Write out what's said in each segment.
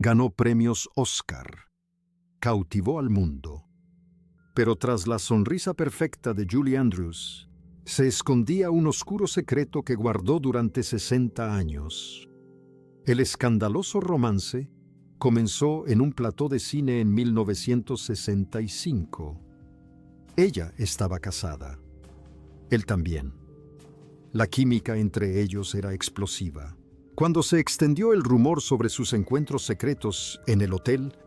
Ganó premios Oscar. Cautivó al mundo. Pero tras la sonrisa perfecta de Julie Andrews, se escondía un oscuro secreto que guardó durante 60 años. El escandaloso romance comenzó en un plató de cine en 1965. Ella estaba casada. Él también. La química entre ellos era explosiva. Cuando se extendió el rumor sobre sus encuentros secretos en el hotel,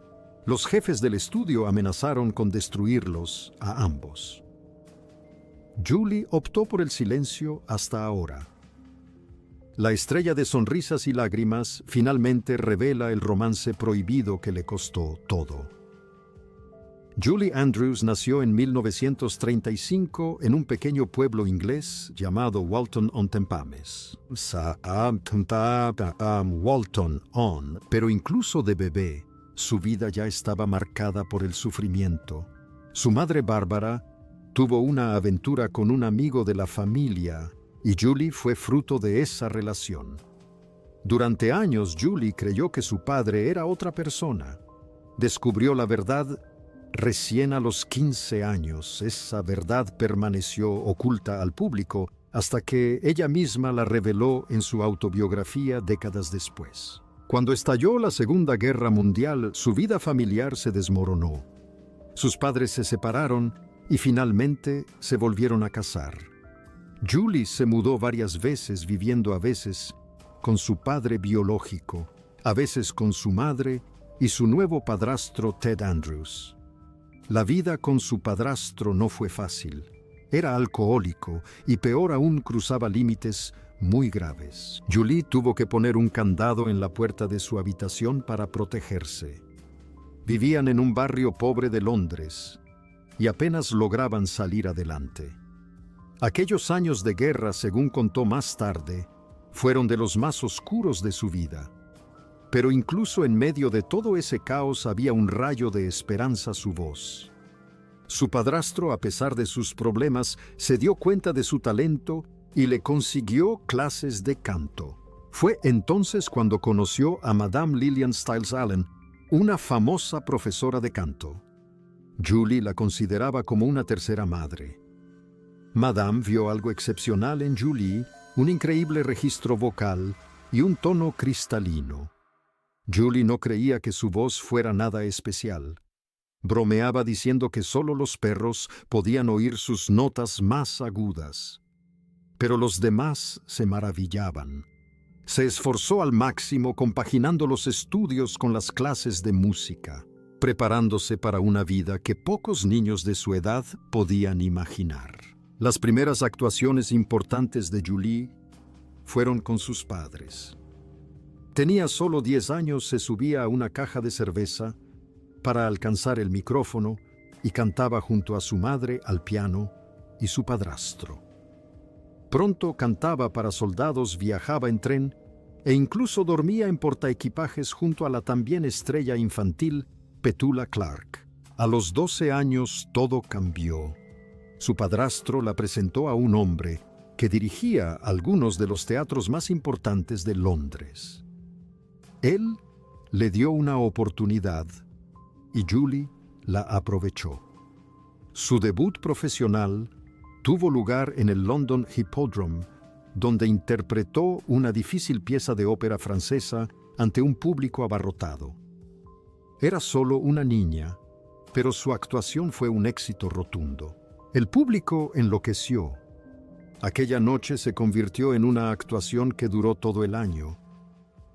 los jefes del estudio amenazaron con destruirlos a ambos. Julie optó por el silencio hasta ahora. La estrella de sonrisas y lágrimas finalmente revela el romance prohibido que le costó todo. Julie Andrews nació en 1935 en un pequeño pueblo inglés llamado Walton-on-Tempames. Walton-on, pero incluso de bebé, su vida ya estaba marcada por el sufrimiento. Su madre Bárbara tuvo una aventura con un amigo de la familia y Julie fue fruto de esa relación. Durante años Julie creyó que su padre era otra persona. Descubrió la verdad recién a los 15 años. Esa verdad permaneció oculta al público hasta que ella misma la reveló en su autobiografía décadas después. Cuando estalló la Segunda Guerra Mundial, su vida familiar se desmoronó. Sus padres se separaron y finalmente se volvieron a casar. Julie se mudó varias veces, viviendo a veces con su padre biológico, a veces con su madre y su nuevo padrastro Ted Andrews. La vida con su padrastro no fue fácil. Era alcohólico y peor aún cruzaba límites muy graves. Julie tuvo que poner un candado en la puerta de su habitación para protegerse. Vivían en un barrio pobre de Londres y apenas lograban salir adelante. Aquellos años de guerra, según contó más tarde, fueron de los más oscuros de su vida. Pero incluso en medio de todo ese caos había un rayo de esperanza su voz. Su padrastro, a pesar de sus problemas, se dio cuenta de su talento y le consiguió clases de canto. Fue entonces cuando conoció a Madame Lillian Styles Allen, una famosa profesora de canto. Julie la consideraba como una tercera madre. Madame vio algo excepcional en Julie, un increíble registro vocal y un tono cristalino. Julie no creía que su voz fuera nada especial. Bromeaba diciendo que solo los perros podían oír sus notas más agudas. Pero los demás se maravillaban. Se esforzó al máximo compaginando los estudios con las clases de música, preparándose para una vida que pocos niños de su edad podían imaginar. Las primeras actuaciones importantes de Julie fueron con sus padres. Tenía solo 10 años, se subía a una caja de cerveza para alcanzar el micrófono y cantaba junto a su madre al piano y su padrastro. Pronto cantaba para soldados, viajaba en tren e incluso dormía en portaequipajes junto a la también estrella infantil Petula Clark. A los 12 años todo cambió. Su padrastro la presentó a un hombre que dirigía algunos de los teatros más importantes de Londres. Él le dio una oportunidad y Julie la aprovechó. Su debut profesional tuvo lugar en el London Hippodrome, donde interpretó una difícil pieza de ópera francesa ante un público abarrotado. Era solo una niña, pero su actuación fue un éxito rotundo. El público enloqueció. Aquella noche se convirtió en una actuación que duró todo el año.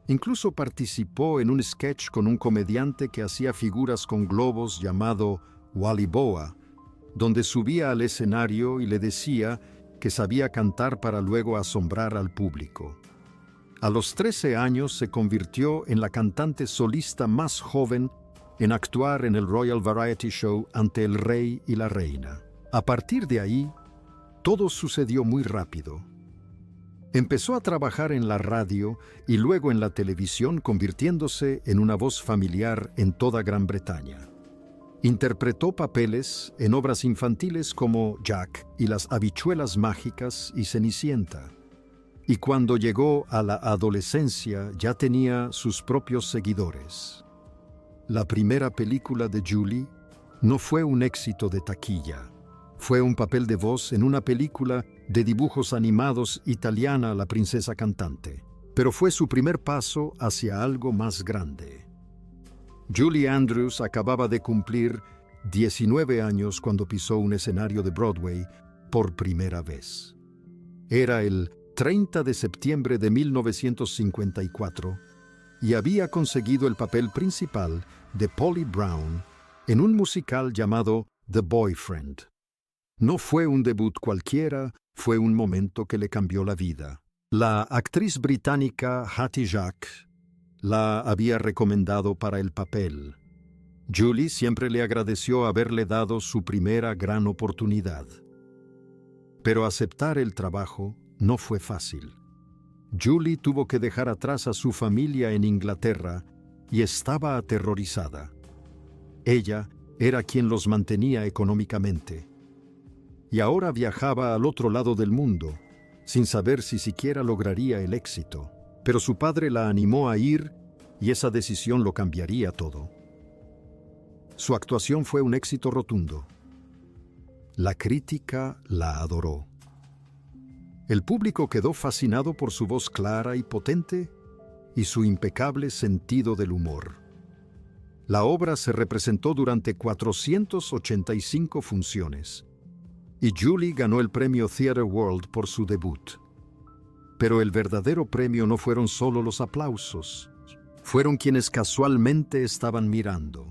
Incluso participó en un sketch con un comediante que hacía figuras con globos llamado Wally Boa, donde subía al escenario y le decía que sabía cantar para luego asombrar al público. A los 13 años se convirtió en la cantante solista más joven en actuar en el Royal Variety Show ante el rey y la reina. A partir de ahí, todo sucedió muy rápido. Empezó a trabajar en la radio y luego en la televisión, convirtiéndose en una voz familiar en toda Gran Bretaña. Interpretó papeles en obras infantiles como Jack y las habichuelas mágicas y Cenicienta. Y cuando llegó a la adolescencia ya tenía sus propios seguidores. La primera película de Julie no fue un éxito de taquilla. Fue un papel de voz en una película de dibujos animados italiana, La princesa cantante. Pero fue su primer paso hacia algo más grande. Julie Andrews acababa de cumplir 19 años cuando pisó un escenario de Broadway por primera vez. Era el 30 de septiembre de 1954 y había conseguido el papel principal de Polly Brown en un musical llamado The Boyfriend. No fue un debut cualquiera, fue un momento que le cambió la vida. La actriz británica Hattie Jacques la había recomendado para el papel. Julie siempre le agradeció haberle dado su primera gran oportunidad. Pero aceptar el trabajo no fue fácil. Julie tuvo que dejar atrás a su familia en Inglaterra y estaba aterrorizada. Ella era quien los mantenía económicamente. Y ahora viajaba al otro lado del mundo, sin saber si siquiera lograría el éxito. Pero su padre la animó a ir y esa decisión lo cambiaría todo. Su actuación fue un éxito rotundo. La crítica la adoró. El público quedó fascinado por su voz clara y potente y su impecable sentido del humor. La obra se representó durante 485 funciones y Julie ganó el premio Theatre World por su debut. Pero el verdadero premio no fueron solo los aplausos, fueron quienes casualmente estaban mirando.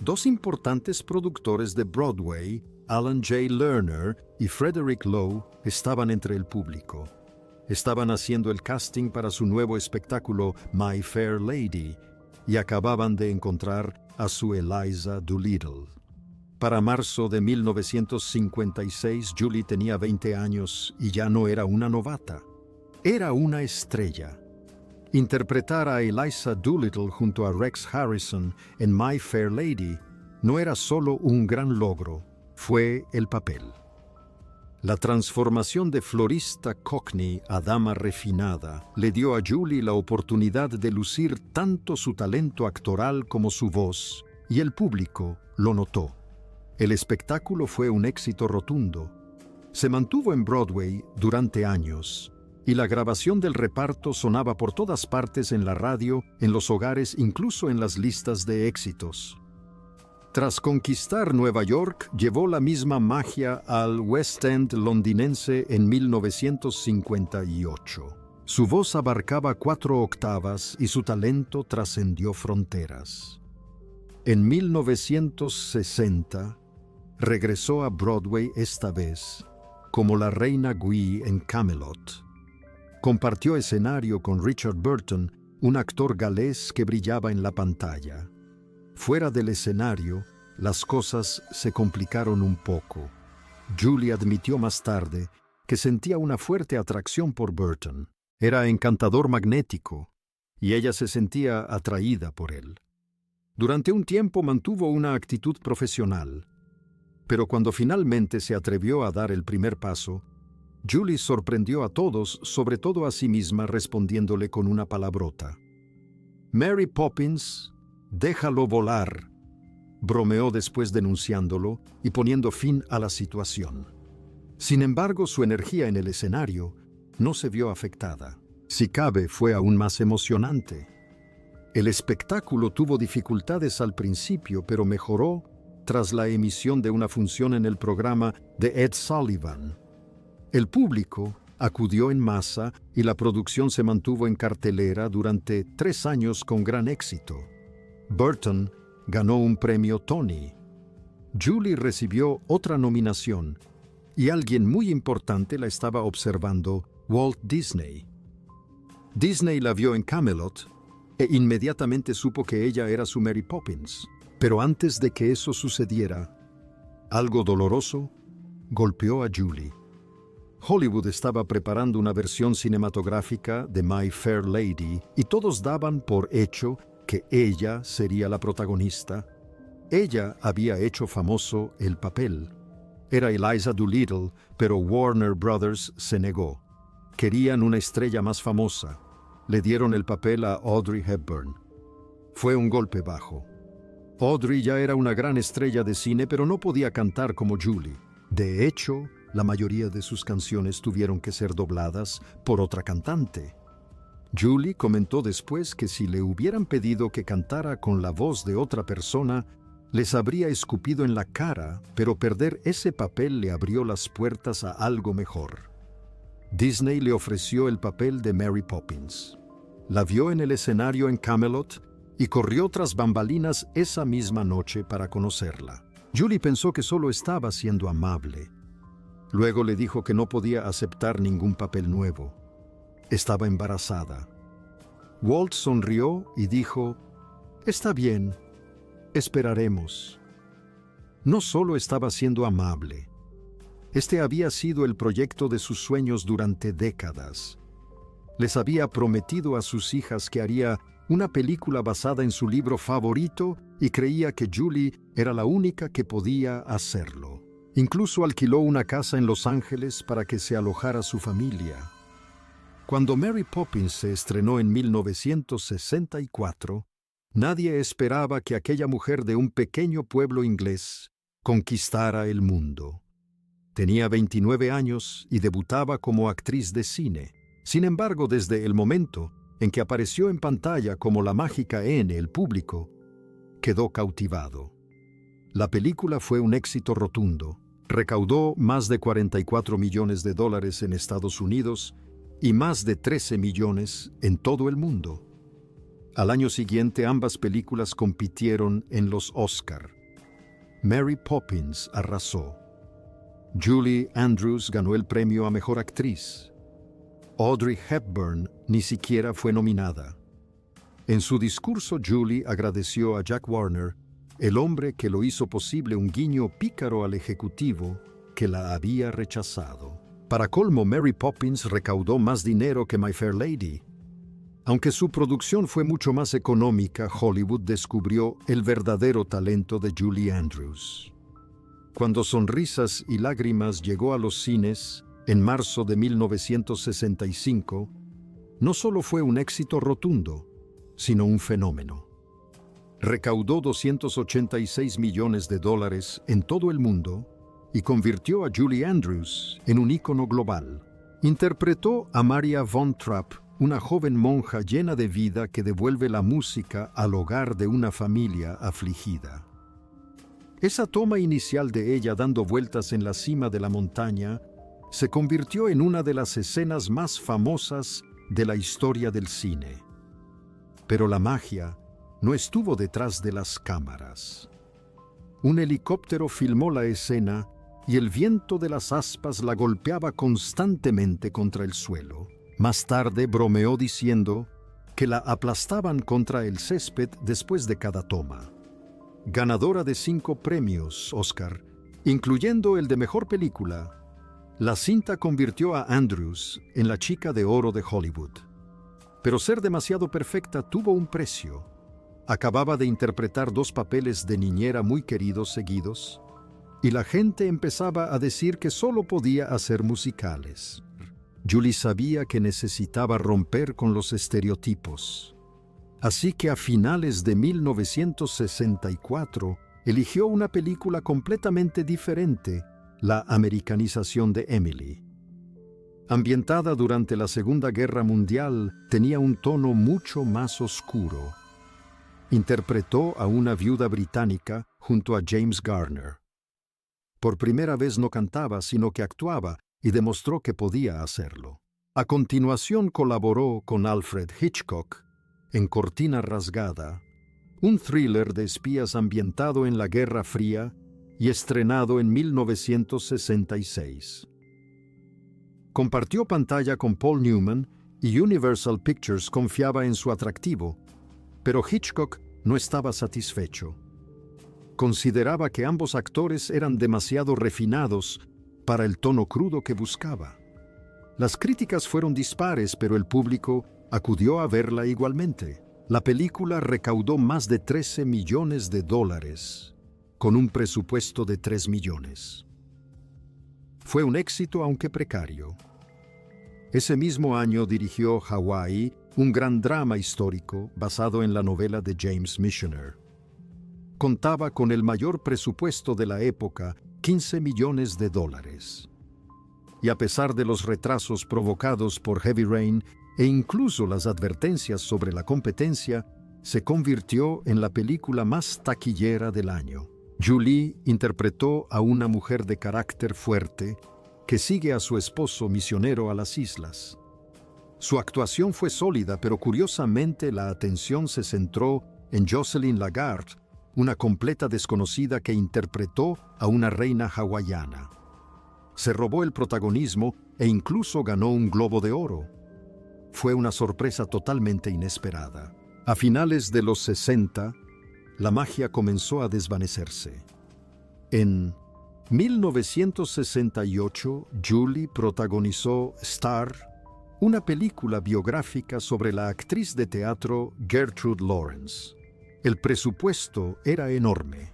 Dos importantes productores de Broadway, Alan J. Lerner y Frederick Lowe, estaban entre el público. Estaban haciendo el casting para su nuevo espectáculo My Fair Lady y acababan de encontrar a su Eliza Doolittle. Para marzo de 1956, Julie tenía 20 años y ya no era una novata. Era una estrella. Interpretar a Eliza Doolittle junto a Rex Harrison en My Fair Lady no era solo un gran logro, fue el papel. La transformación de florista Cockney a dama refinada le dio a Julie la oportunidad de lucir tanto su talento actoral como su voz, y el público lo notó. El espectáculo fue un éxito rotundo. Se mantuvo en Broadway durante años, y la grabación del reparto sonaba por todas partes en la radio, en los hogares, incluso en las listas de éxitos. Tras conquistar Nueva York, llevó la misma magia al West End londinense en 1958. Su voz abarcaba 4 octavas y su talento trascendió fronteras. En 1960, regresó a Broadway esta vez como la reina Guy en Camelot. Compartió escenario con Richard Burton, un actor galés que brillaba en la pantalla. Fuera del escenario, las cosas se complicaron un poco. Julie admitió más tarde que sentía una fuerte atracción por Burton. Era encantador magnético, y ella se sentía atraída por él. Durante un tiempo mantuvo una actitud profesional, pero cuando finalmente se atrevió a dar el primer paso, Julie sorprendió a todos, sobre todo a sí misma, respondiéndole con una palabrota. Mary Poppins, déjalo volar, bromeó después denunciándolo y poniendo fin a la situación. Sin embargo, su energía en el escenario no se vio afectada. Si cabe, fue aún más emocionante. El espectáculo tuvo dificultades al principio, pero mejoró tras la emisión de una función en el programa de Ed Sullivan. El público acudió en masa y la producción se mantuvo en cartelera durante 3 años con gran éxito. Burton ganó un premio Tony. Julie recibió otra nominación y alguien muy importante la estaba observando, Walt Disney. Disney la vio en Camelot e inmediatamente supo que ella era su Mary Poppins. Pero antes de que eso sucediera, algo doloroso golpeó a Julie. Hollywood estaba preparando una versión cinematográfica de My Fair Lady y todos daban por hecho que ella sería la protagonista. Ella había hecho famoso el papel. Era Eliza Doolittle, pero Warner Brothers se negó. Querían una estrella más famosa. Le dieron el papel a Audrey Hepburn. Fue un golpe bajo. Audrey ya era una gran estrella de cine, pero no podía cantar como Julie. De hecho, la mayoría de sus canciones tuvieron que ser dobladas por otra cantante. Julie comentó después que si le hubieran pedido que cantara con la voz de otra persona, les habría escupido en la cara, pero perder ese papel le abrió las puertas a algo mejor. Disney le ofreció el papel de Mary Poppins. La vio en el escenario en Camelot y corrió tras bambalinas esa misma noche para conocerla. Julie pensó que solo estaba siendo amable. Luego le dijo que no podía aceptar ningún papel nuevo. Estaba embarazada. Walt sonrió y dijo: «Está bien, esperaremos». No solo estaba siendo amable. Este había sido el proyecto de sus sueños durante décadas. Les había prometido a sus hijas que haría una película basada en su libro favorito y creía que Julie era la única que podía hacerlo. Incluso alquiló una casa en Los Ángeles para que se alojara su familia. Cuando Mary Poppins se estrenó en 1964, nadie esperaba que aquella mujer de un pequeño pueblo inglés conquistara el mundo. Tenía 29 años y debutaba como actriz de cine. Sin embargo, desde el momento en que apareció en pantalla como la mágica N, el público quedó cautivado. La película fue un éxito rotundo. Recaudó más de $44 millones en Estados Unidos y más de 13 millones en todo el mundo. Al año siguiente, ambas películas compitieron en los Oscar. Mary Poppins arrasó. Julie Andrews ganó el premio a Mejor Actriz. Audrey Hepburn ni siquiera fue nominada. En su discurso, Julie agradeció a Jack Warner, el hombre que lo hizo posible, un guiño pícaro al ejecutivo que la había rechazado. Para colmo, Mary Poppins recaudó más dinero que My Fair Lady. Aunque su producción fue mucho más económica, Hollywood descubrió el verdadero talento de Julie Andrews. Cuando Sonrisas y Lágrimas llegó a los cines, en marzo de 1965, no solo fue un éxito rotundo, sino un fenómeno. Recaudó $286 millones en todo el mundo y convirtió a Julie Andrews en un ícono global. Interpretó a Maria von Trapp, una joven monja llena de vida que devuelve la música al hogar de una familia afligida. Esa toma inicial de ella dando vueltas en la cima de la montaña se convirtió en una de las escenas más famosas de la historia del cine. Pero la magia no estuvo detrás de las cámaras. Un helicóptero filmó la escena y el viento de las aspas la golpeaba constantemente contra el suelo. Más tarde bromeó diciendo que la aplastaban contra el césped después de cada toma. Ganadora de 5 premios Oscar, incluyendo el de Mejor Película, la cinta convirtió a Andrews en la chica de oro de Hollywood. Pero ser demasiado perfecta tuvo un precio. Acababa de interpretar 2 papeles de niñera muy queridos seguidos, y la gente empezaba a decir que solo podía hacer musicales. Julie sabía que necesitaba romper con los estereotipos. Así que a finales de 1964 eligió una película completamente diferente, la americanización de Emily. Ambientada durante la Segunda Guerra Mundial, tenía un tono mucho más oscuro. Interpretó a una viuda británica junto a James Garner. Por primera vez no cantaba, sino que actuaba y demostró que podía hacerlo. A continuación colaboró con Alfred Hitchcock en Cortina Rasgada, un thriller de espías ambientado en la Guerra Fría y estrenado en 1966. Compartió pantalla con Paul Newman y Universal Pictures confiaba en su atractivo, pero Hitchcock no estaba satisfecho. Consideraba que ambos actores eran demasiado refinados para el tono crudo que buscaba. Las críticas fueron dispares, pero el público acudió a verla igualmente. La película recaudó más de $13 millones, con un presupuesto de 3 millones. Fue un éxito, aunque precario. Ese mismo año dirigió Hawaii, un gran drama histórico basado en la novela de James Michener. contaba con el mayor presupuesto de la época, $15 millones. Y a pesar de los retrasos provocados por Heavy Rain e incluso las advertencias sobre la competencia, se convirtió en la película más taquillera del año. Julie interpretó a una mujer de carácter fuerte que sigue a su esposo misionero a las islas. Su actuación fue sólida, pero curiosamente la atención se centró en Jocelyn Lagarde, una completa desconocida que interpretó a una reina hawaiana. Se robó el protagonismo e incluso ganó un Globo de Oro. Fue una sorpresa totalmente inesperada. A finales de los 60, la magia comenzó a desvanecerse. En 1968, Julie protagonizó Star, una película biográfica sobre la actriz de teatro Gertrude Lawrence. El presupuesto era enorme.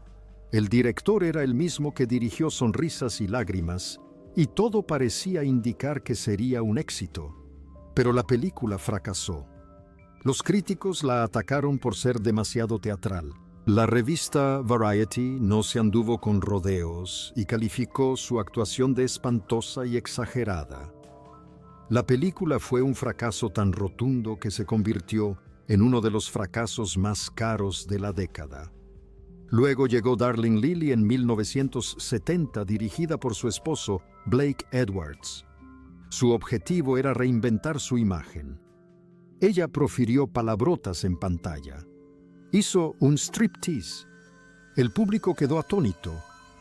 El director era el mismo que dirigió Sonrisas y Lágrimas, y todo parecía indicar que sería un éxito. Pero la película fracasó. Los críticos la atacaron por ser demasiado teatral. La revista Variety no se anduvo con rodeos y calificó su actuación de espantosa y exagerada. La película fue un fracaso tan rotundo que se convirtió en uno de los fracasos más caros de la década. Luego llegó Darling Lily en 1970, dirigida por su esposo, Blake Edwards. Su objetivo era reinventar su imagen. Ella profirió palabrotas en pantalla. Hizo un striptease. El público quedó atónito,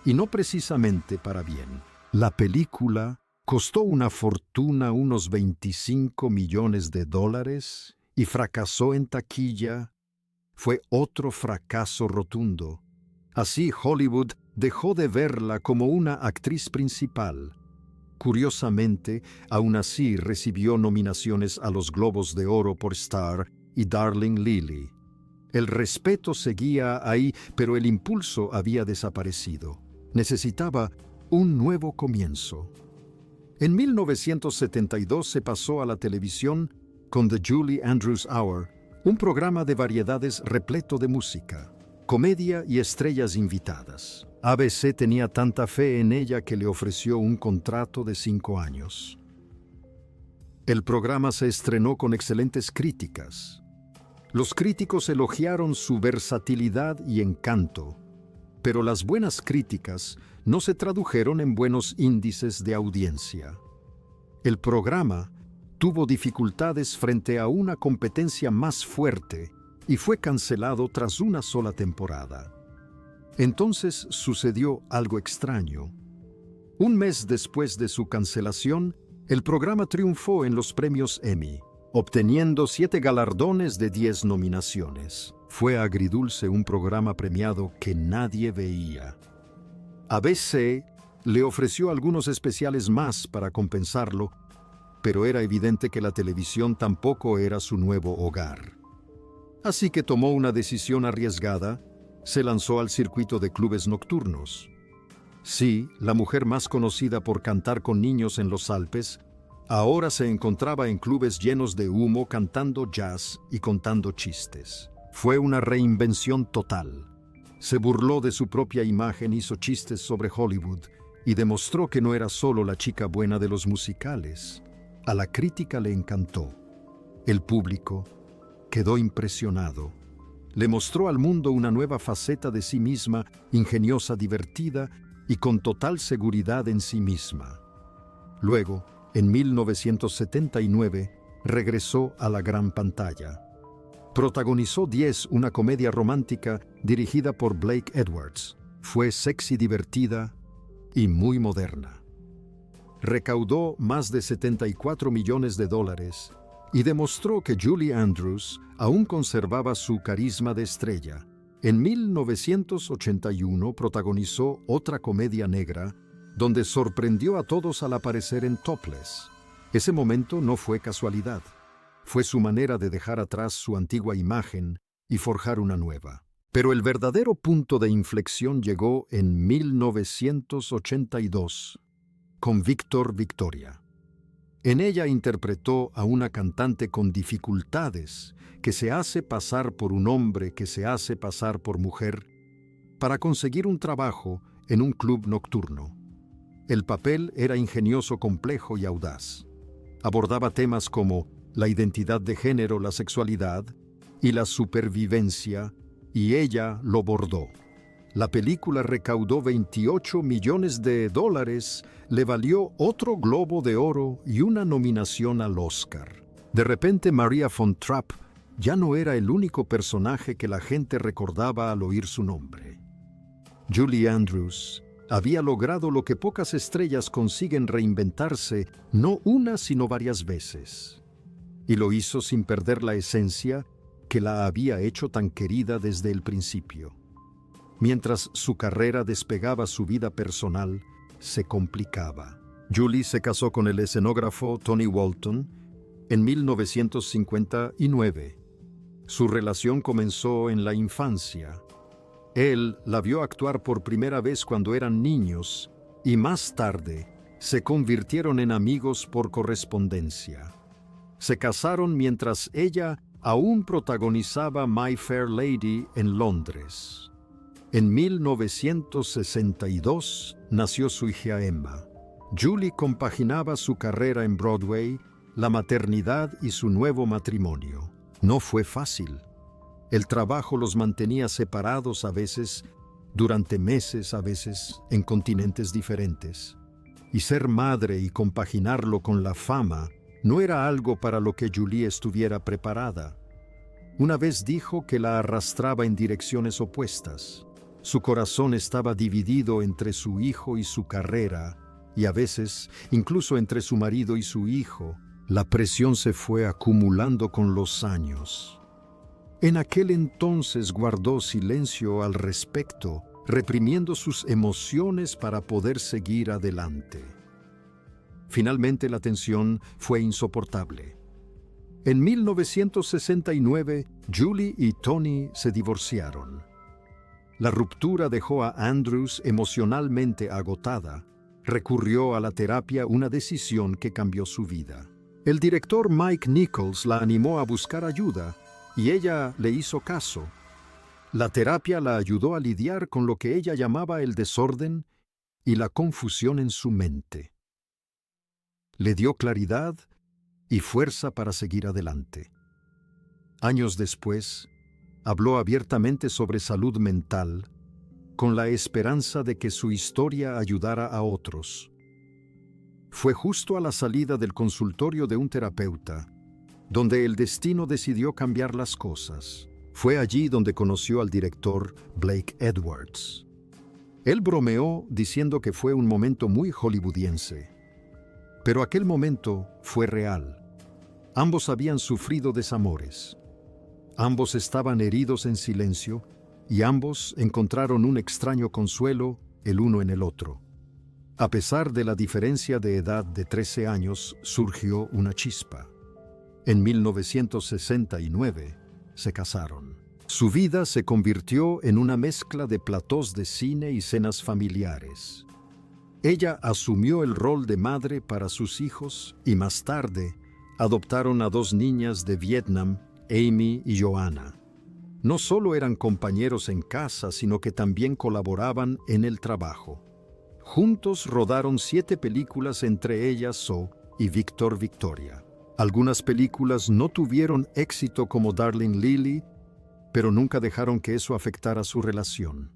y no precisamente para bien. La película costó una fortuna, unos $25 millones, y fracasó en taquilla. Fue otro fracaso rotundo. Así Hollywood dejó de verla como una actriz principal. Curiosamente, aún así recibió nominaciones a los Globos de Oro por Star y Darling Lily. El respeto seguía ahí, pero el impulso había desaparecido. Necesitaba un nuevo comienzo. En 1972 se pasó a la televisión con The Julie Andrews Hour, un programa de variedades repleto de música, comedia y estrellas invitadas. ABC tenía tanta fe en ella que le ofreció un contrato de 5 años. El programa se estrenó con excelentes críticas. Los críticos elogiaron su versatilidad y encanto, pero las buenas críticas no se tradujeron en buenos índices de audiencia. El programa tuvo dificultades frente a una competencia más fuerte y fue cancelado tras una sola temporada. Entonces sucedió algo extraño. Un mes después de su cancelación, el programa triunfó en los premios Emmy, obteniendo 7 galardones de 10 nominaciones. Fue agridulce un programa premiado que nadie veía. ABC le ofreció algunos especiales más para compensarlo, pero era evidente que la televisión tampoco era su nuevo hogar. Así que tomó una decisión arriesgada. Se lanzó al circuito de clubes nocturnos. Sí, la mujer más conocida por cantar con niños en los Alpes, ahora se encontraba en clubes llenos de humo cantando jazz y contando chistes. Fue una reinvención total. Se burló de su propia imagen, hizo chistes sobre Hollywood y demostró que no era solo la chica buena de los musicales. A la crítica le encantó. El público quedó impresionado. Le mostró al mundo una nueva faceta de sí misma, ingeniosa, divertida y con total seguridad en sí misma. Luego, en 1979, regresó a la gran pantalla. Protagonizó 10, una comedia romántica dirigida por Blake Edwards. Fue sexy, divertida y muy moderna. Recaudó más de $74 millones y demostró que Julie Andrews aún conservaba su carisma de estrella. En 1981 protagonizó otra comedia negra, donde sorprendió a todos al aparecer en topless. Ese momento no fue casualidad. Fue su manera de dejar atrás su antigua imagen y forjar una nueva. Pero el verdadero punto de inflexión llegó en 1982, con Victor Victoria. En ella interpretó a una cantante con dificultades que se hace pasar por un hombre que se hace pasar por mujer para conseguir un trabajo en un club nocturno. El papel era ingenioso, complejo y audaz. Abordaba temas como la identidad de género, la sexualidad y la supervivencia, y ella lo bordó. La película recaudó $28 millones, le valió otro Globo de Oro y una nominación al Oscar. De repente, Maria von Trapp ya no era el único personaje que la gente recordaba al oír su nombre. Julie Andrews había logrado lo que pocas estrellas consiguen: reinventarse no una sino varias veces. Y lo hizo sin perder la esencia que la había hecho tan querida desde el principio. Mientras su carrera despegaba, su vida personal se complicaba. Julie se casó con el escenógrafo Tony Walton en 1959. Su relación comenzó en la infancia. Él la vio actuar por primera vez cuando eran niños y más tarde se convirtieron en amigos por correspondencia. Se casaron mientras ella aún protagonizaba My Fair Lady en Londres. En 1962 nació su hija Emma. Julie compaginaba su carrera en Broadway, la maternidad y su nuevo matrimonio. No fue fácil. El trabajo los mantenía separados, a veces durante meses, a veces en continentes diferentes. Y ser madre y compaginarlo con la fama no era algo para lo que Julie estuviera preparada. Una vez dijo que la arrastraba en direcciones opuestas. Su corazón estaba dividido entre su hijo y su carrera, y a veces incluso entre su marido y su hijo. La presión se fue acumulando con los años. En aquel entonces guardó silencio al respecto, reprimiendo sus emociones para poder seguir adelante. Finalmente la tensión fue insoportable. En 1969, Julie y Tony se divorciaron. La ruptura dejó a Andrews emocionalmente agotada. Recurrió a la terapia, una decisión que cambió su vida. El director Mike Nichols la animó a buscar ayuda y ella le hizo caso. La terapia la ayudó a lidiar con lo que ella llamaba el desorden y la confusión en su mente. Le dio claridad y fuerza para seguir adelante. Años después, habló abiertamente sobre salud mental, con la esperanza de que su historia ayudara a otros. Fue justo a la salida del consultorio de un terapeuta, donde el destino decidió cambiar las cosas. Fue allí donde conoció al director Blake Edwards. Él bromeó diciendo que fue un momento muy hollywoodiense. Pero aquel momento fue real. Ambos habían sufrido desamores. Ambos estaban heridos en silencio y ambos encontraron un extraño consuelo el uno en el otro. A pesar de la diferencia de edad de 13 años, surgió una chispa. En 1969 se casaron. Su vida se convirtió en una mezcla de platós de cine y cenas familiares. Ella asumió el rol de madre para sus hijos y más tarde adoptaron a 2 niñas de Vietnam, Amy y Joanna. No solo eran compañeros en casa, sino que también colaboraban en el trabajo. Juntos rodaron 7 películas, entre ellas So y Víctor Victoria. Algunas películas no tuvieron éxito como Darling Lily, pero nunca dejaron que eso afectara su relación.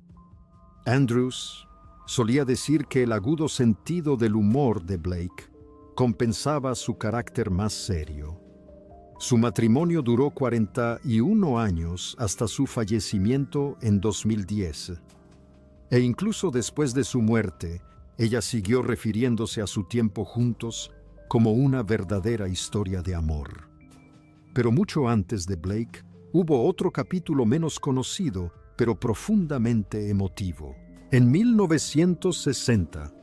Andrews solía decir que el agudo sentido del humor de Blake compensaba su carácter más serio. Su matrimonio duró 41 años hasta su fallecimiento en 2010. E incluso después de su muerte, ella siguió refiriéndose a su tiempo juntos como una verdadera historia de amor. Pero mucho antes de Blake, hubo otro capítulo menos conocido, pero profundamente emotivo. En 1960,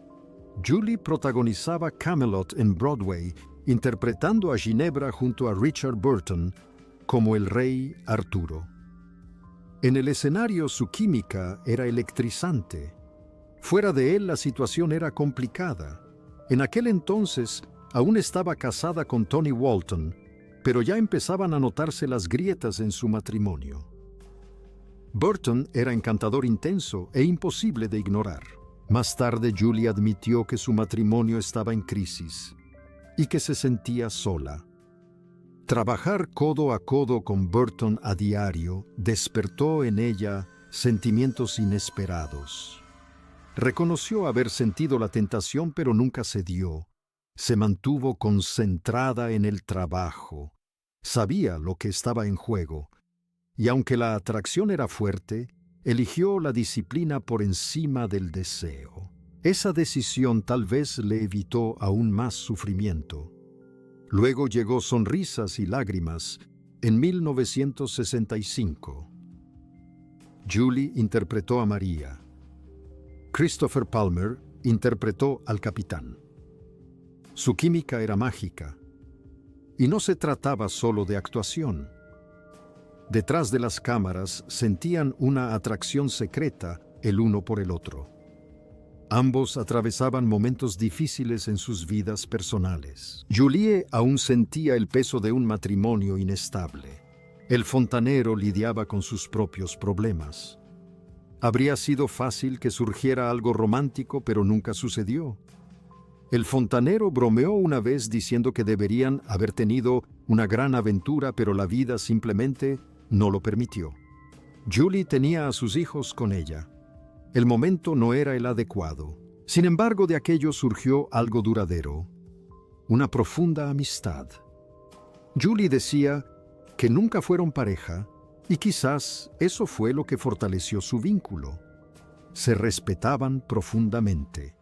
Julie protagonizaba Camelot en Broadway, interpretando a Ginebra junto a Richard Burton como el rey Arturo. En el escenario su química era electrizante. Fuera de él la situación era complicada. En aquel entonces aún estaba casada con Tony Walton, pero ya empezaban a notarse las grietas en su matrimonio. Burton era encantador intenso e imposible de ignorar. Más tarde, Julie admitió que su matrimonio estaba en crisis y que se sentía sola. Trabajar codo a codo con Burton a diario despertó en ella sentimientos inesperados. Reconoció haber sentido la tentación, pero nunca cedió. Se mantuvo concentrada en el trabajo. Sabía lo que estaba en juego, y aunque la atracción era fuerte, eligió la disciplina por encima del deseo. Esa decisión tal vez le evitó aún más sufrimiento. Luego llegó Sonrisas y Lágrimas en 1965. Julie interpretó a María. Christopher Palmer interpretó al capitán. Su química era mágica, y no se trataba solo de actuación. Detrás de las cámaras sentían una atracción secreta el uno por el otro. Ambos atravesaban momentos difíciles en sus vidas personales. Julie aún sentía el peso de un matrimonio inestable. El fontanero lidiaba con sus propios problemas. Habría sido fácil que surgiera algo romántico, pero nunca sucedió. El fontanero bromeó una vez diciendo que deberían haber tenido una gran aventura, pero la vida simplemente no lo permitió. Julie tenía a sus hijos con ella. El momento no era el adecuado. Sin embargo, de aquello surgió algo duradero, una profunda amistad. Julie decía que nunca fueron pareja, y quizás eso fue lo que fortaleció su vínculo. Se respetaban profundamente.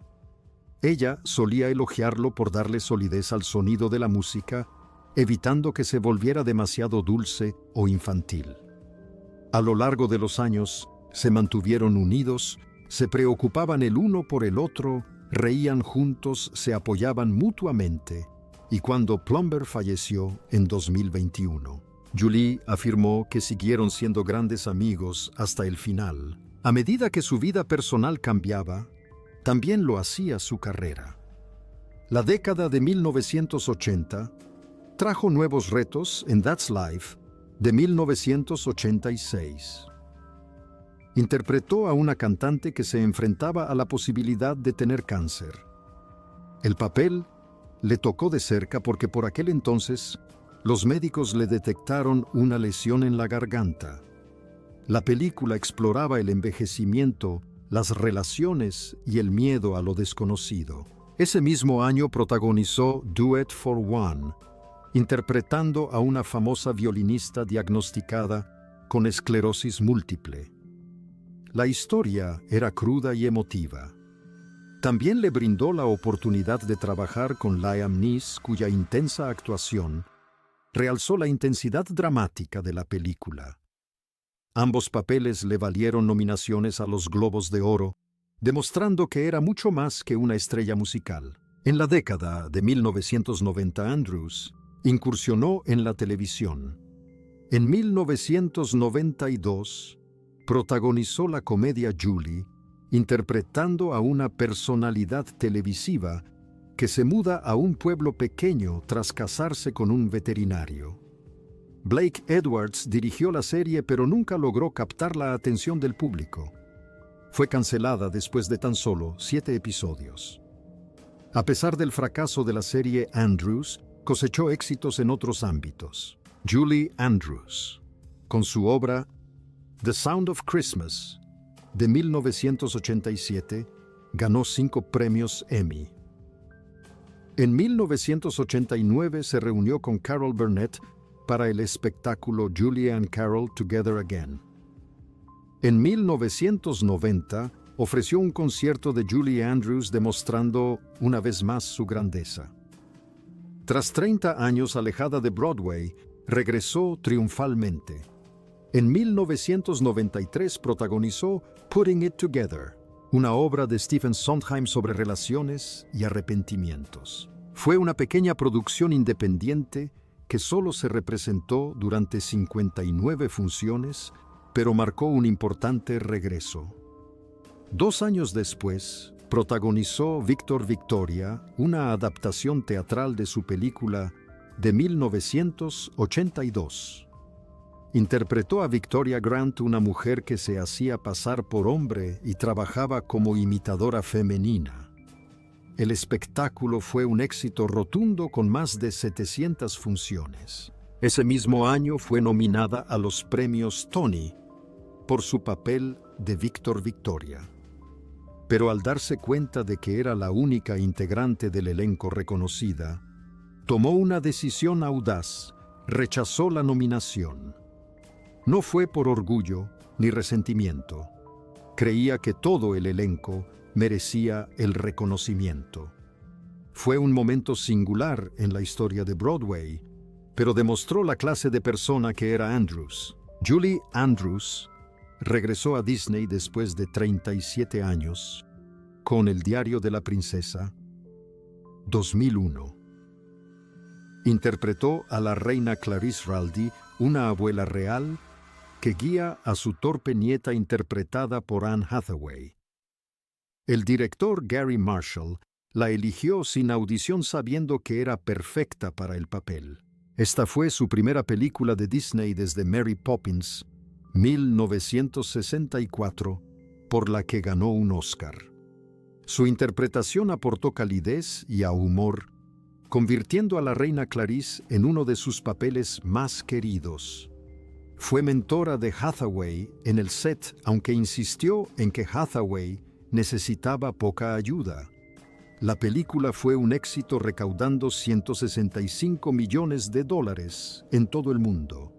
Ella solía elogiarlo por darle solidez al sonido de la música, evitando que se volviera demasiado dulce o infantil. A lo largo de los años, se mantuvieron unidos, se preocupaban el uno por el otro, reían juntos, se apoyaban mutuamente, y cuando Plumber falleció en 2021, Julie afirmó que siguieron siendo grandes amigos hasta el final. A medida que su vida personal cambiaba, también lo hacía su carrera. La década de 1980 trajo nuevos retos en That's Life de 1986. Interpretó a una cantante que se enfrentaba a la posibilidad de tener cáncer. El papel le tocó de cerca porque por aquel entonces los médicos le detectaron una lesión en la garganta. La película exploraba el envejecimiento, las relaciones y el miedo a lo desconocido. Ese mismo año protagonizó Duet for One, interpretando a una famosa violinista diagnosticada con esclerosis múltiple. La historia era cruda y emotiva. También le brindó la oportunidad de trabajar con Liam Neeson, cuya intensa actuación realzó la intensidad dramática de la película. Ambos papeles le valieron nominaciones a los Globos de Oro, demostrando que era mucho más que una estrella musical. En la década de 1990, Andrews incursionó en la televisión. En 1992, protagonizó la comedia Julie, interpretando a una personalidad televisiva que se muda a un pueblo pequeño tras casarse con un veterinario. Blake Edwards dirigió la serie, pero nunca logró captar la atención del público. Fue cancelada después de tan solo 7 episodios. A pesar del fracaso de la serie, Andrews cosechó éxitos en otros ámbitos. Julie Andrews, con su obra The Sound of Christmas, de 1987, ganó 5 premios Emmy. En 1989 se reunió con Carol Burnett para el espectáculo Julie and Carol Together Again. En 1990 ofreció un concierto de Julie Andrews demostrando una vez más su grandeza. Tras 30 años alejada de Broadway, regresó triunfalmente. En 1993 protagonizó Putting It Together, una obra de Stephen Sondheim sobre relaciones y arrepentimientos. Fue una pequeña producción independiente que solo se representó durante 59 funciones, pero marcó un importante regreso. 2 años después, protagonizó Víctor Victoria, una adaptación teatral de su película de 1982. Interpretó a Victoria Grant, una mujer que se hacía pasar por hombre y trabajaba como imitadora femenina. El espectáculo fue un éxito rotundo con más de 700 funciones. Ese mismo año fue nominada a los premios Tony por su papel de Víctor Victoria. Pero al darse cuenta de que era la única integrante del elenco reconocida, tomó una decisión audaz: rechazó la nominación. No fue por orgullo ni resentimiento. Creía que todo el elenco merecía el reconocimiento. Fue un momento singular en la historia de Broadway, pero demostró la clase de persona que era Andrews. Julie Andrews regresó a Disney después de 37 años con El diario de la princesa, 2001. Interpretó a la reina Clarice Raldi, una abuela real que guía a su torpe nieta interpretada por Anne Hathaway. El director Gary Marshall la eligió sin audición, sabiendo que era perfecta para el papel. Esta fue su primera película de Disney desde Mary Poppins, 1964, por la que ganó un Oscar. Su interpretación aportó calidez y humor, convirtiendo a la reina Clarice en uno de sus papeles más queridos. Fue mentora de Hathaway en el set, aunque insistió en que Hathaway necesitaba poca ayuda. La película fue un éxito, recaudando $165 millones en todo el mundo.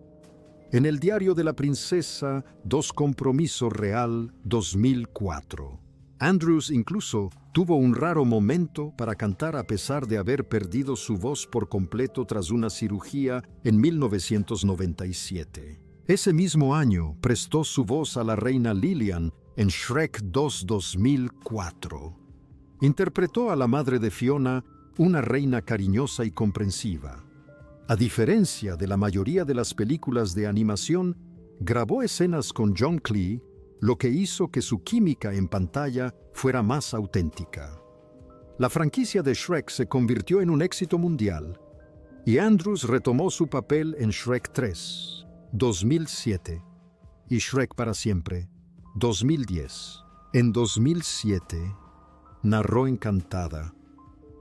En El diario de la princesa, 2 Compromiso Real, 2004. Andrews incluso tuvo un raro momento para cantar, a pesar de haber perdido su voz por completo tras una cirugía en 1997. Ese mismo año prestó su voz a la reina Lillian en Shrek 2, 2004. Interpretó a la madre de Fiona, una reina cariñosa y comprensiva. A diferencia de la mayoría de las películas de animación, grabó escenas con John Cleese, lo que hizo que su química en pantalla fuera más auténtica. La franquicia de Shrek se convirtió en un éxito mundial, y Andrews retomó su papel en Shrek 3, 2007, y Shrek para siempre, 2010. En 2007, narró Encantada,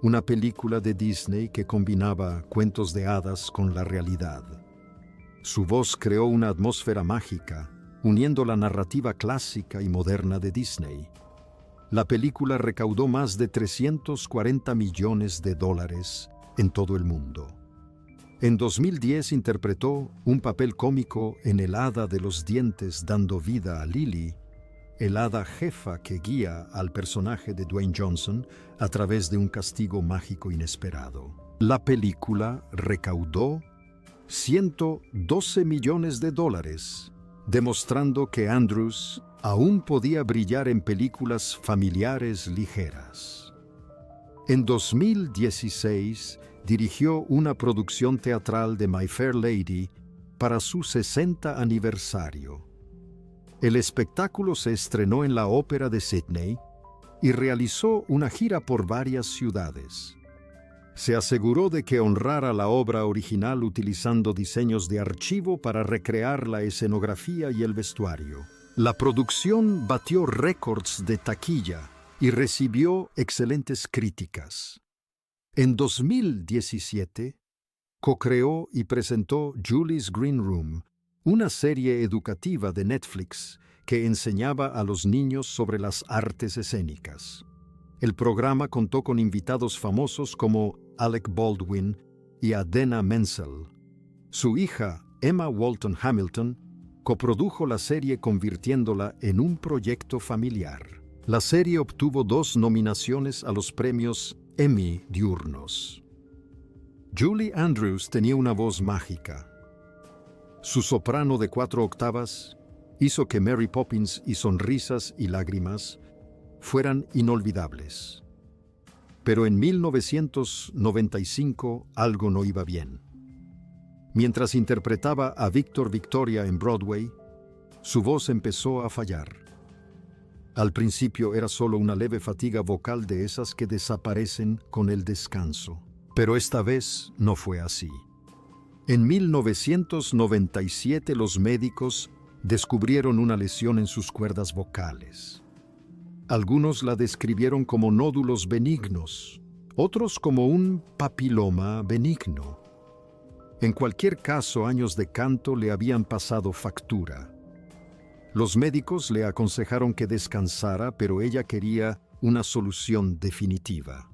una película de Disney que combinaba cuentos de hadas con la realidad. Su voz creó una atmósfera mágica, uniendo la narrativa clásica y moderna de Disney. La película recaudó más de $340 millones en todo el mundo. En 2010 interpretó un papel cómico en El hada de los dientes, dando vida a Lily, el hada jefa que guía al personaje de Dwayne Johnson a través de un castigo mágico inesperado. La película recaudó $112 millones, demostrando que Andrews aún podía brillar en películas familiares ligeras. En 2016, dirigió una producción teatral de My Fair Lady para su 60 aniversario. El espectáculo se estrenó en la Ópera de Sydney y realizó una gira por varias ciudades. Se aseguró de que honrara la obra original utilizando diseños de archivo para recrear la escenografía y el vestuario. La producción batió récords de taquilla y recibió excelentes críticas. En 2017, co-creó y presentó Julie's Green Room, una serie educativa de Netflix que enseñaba a los niños sobre las artes escénicas. El programa contó con invitados famosos como Alec Baldwin y Idina Menzel. Su hija, Emma Walton Hamilton, coprodujo la serie, convirtiéndola en un proyecto familiar. La serie obtuvo 2 nominaciones a los premios Emmy diurnos. Julie Andrews tenía una voz mágica. Su soprano de 4 octavas hizo que Mary Poppins y Sonrisas y Lágrimas fueran inolvidables. Pero en 1995 algo no iba bien. Mientras interpretaba a Víctor Victoria en Broadway, su voz empezó a fallar. Al principio era solo una leve fatiga vocal, de esas que desaparecen con el descanso. Pero esta vez no fue así. En 1997 los médicos descubrieron una lesión en sus cuerdas vocales. Algunos la describieron como nódulos benignos, otros como un papiloma benigno. En cualquier caso, años de canto le habían pasado factura. Los médicos le aconsejaron que descansara, pero ella quería una solución definitiva.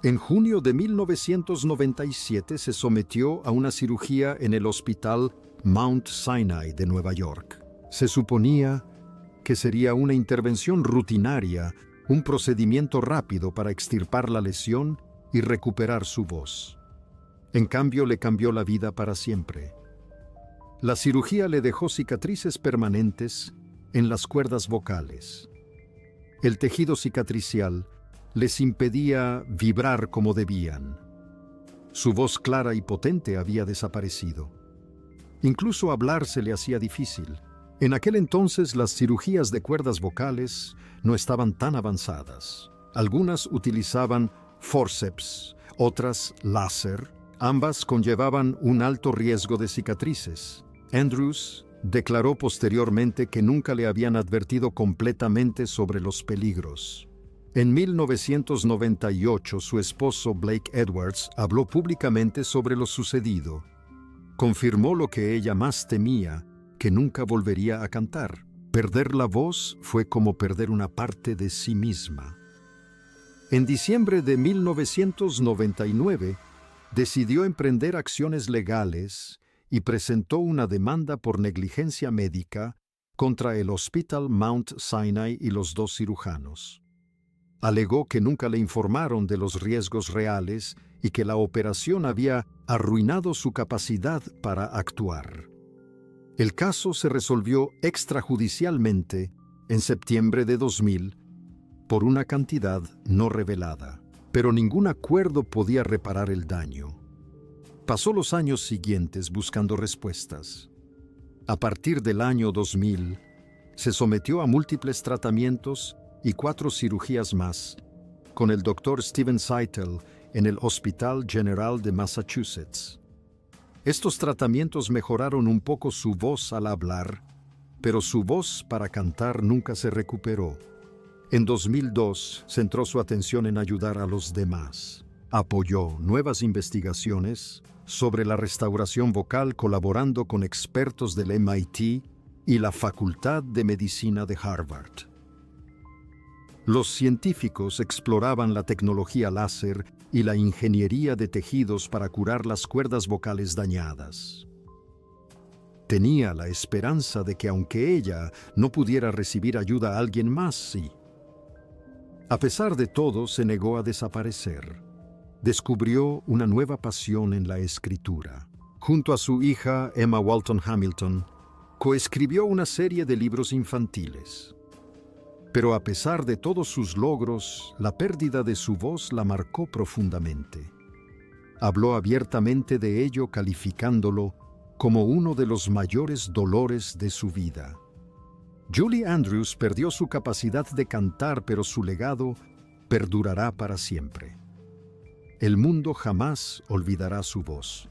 En junio de 1997 se sometió a una cirugía en el Hospital Mount Sinai de Nueva York. Se suponía que sería una intervención rutinaria, un procedimiento rápido para extirpar la lesión y recuperar su voz. En cambio, le cambió la vida para siempre. La cirugía le dejó cicatrices permanentes en las cuerdas vocales. El tejido cicatricial les impedía vibrar como debían. Su voz clara y potente había desaparecido. Incluso hablar se le hacía difícil. En aquel entonces las cirugías de cuerdas vocales no estaban tan avanzadas. Algunas utilizaban forceps, otras láser. Ambas conllevaban un alto riesgo de cicatrices. Andrews declaró posteriormente que nunca le habían advertido completamente sobre los peligros. En 1998, su esposo Blake Edwards habló públicamente sobre lo sucedido. Confirmó lo que ella más temía, que nunca volvería a cantar. Perder la voz fue como perder una parte de sí misma. En diciembre de 1999, decidió emprender acciones legales y presentó una demanda por negligencia médica contra el Hospital Mount Sinai y los dos cirujanos. Alegó que nunca le informaron de los riesgos reales y que la operación había arruinado su capacidad para actuar. El caso se resolvió extrajudicialmente en septiembre de 2000 por una cantidad no revelada, pero ningún acuerdo podía reparar el daño. Pasó los años siguientes buscando respuestas. A partir del año 2000, se sometió a múltiples tratamientos y 4 cirugías más, con el Dr. Steven Seitel en el Hospital General de Massachusetts. Estos tratamientos mejoraron un poco su voz al hablar, pero su voz para cantar nunca se recuperó. En 2002, centró su atención en ayudar a los demás. Apoyó nuevas investigaciones sobre la restauración vocal colaborando con expertos del MIT y la Facultad de Medicina de Harvard. Los científicos exploraban la tecnología láser y la ingeniería de tejidos para curar las cuerdas vocales dañadas. Tenía la esperanza de que aunque ella no pudiera recibir ayuda, alguien más sí. A pesar de todo, se negó a desaparecer. Descubrió una nueva pasión en la escritura. Junto a su hija Emma Walton Hamilton, coescribió una serie de libros infantiles. Pero a pesar de todos sus logros, la pérdida de su voz la marcó profundamente. Habló abiertamente de ello, calificándolo como uno de los mayores dolores de su vida. Julie Andrews perdió su capacidad de cantar, pero su legado perdurará para siempre. El mundo jamás olvidará su voz.